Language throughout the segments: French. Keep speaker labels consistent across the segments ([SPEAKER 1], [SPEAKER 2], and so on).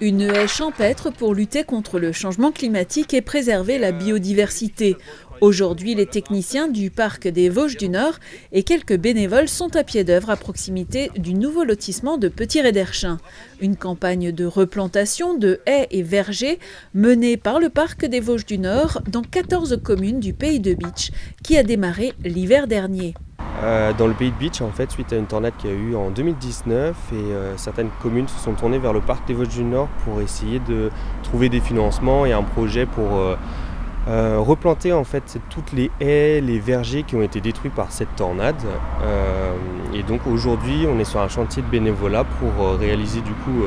[SPEAKER 1] Une haie champêtre pour lutter contre le changement climatique et préserver la biodiversité. Aujourd'hui, les techniciens du parc des Vosges du Nord et quelques bénévoles sont à pied d'œuvre à proximité du nouveau lotissement de Petit-Réderchin. Une campagne de replantation de haies et vergers menée par le parc des Vosges du Nord dans 14 communes du pays de Bitche qui a démarré l'hiver dernier.
[SPEAKER 2] Dans le pays de Bitche, en fait, suite à une tornade qu'il y a eu en 2019, certaines communes se sont tournées vers le parc des Vosges du Nord pour essayer de trouver des financements et un projet pour replanter en fait toutes les haies, les vergers qui ont été détruits par cette tornade. Et donc aujourd'hui, on est sur un chantier de bénévolat pour réaliser du coup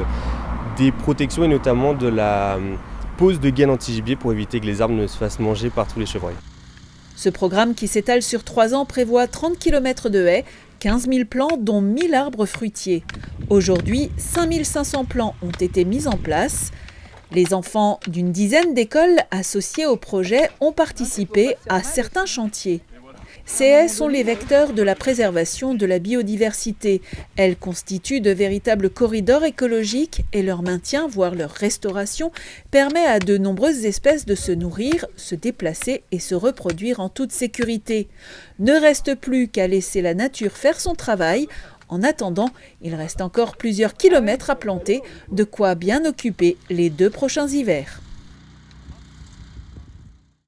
[SPEAKER 2] des protections et notamment de la pose de gaines anti-gibier pour éviter que les arbres ne se fassent manger par tous les chevreuils.
[SPEAKER 1] Ce programme qui s'étale sur 3 ans prévoit 30 km de haies, 15 000 plants dont 1000 arbres fruitiers. Aujourd'hui, 5 500 plants ont été mis en place. Les enfants d'une dizaine d'écoles associées au projet ont participé à certains chantiers. Ces haies sont les vecteurs de la préservation de la biodiversité. Elles constituent de véritables corridors écologiques et leur maintien, voire leur restauration, permet à de nombreuses espèces de se nourrir, se déplacer et se reproduire en toute sécurité. Ne reste plus qu'à laisser la nature faire son travail. En attendant, il reste encore plusieurs kilomètres à planter, de quoi bien occuper les 2 prochains hivers.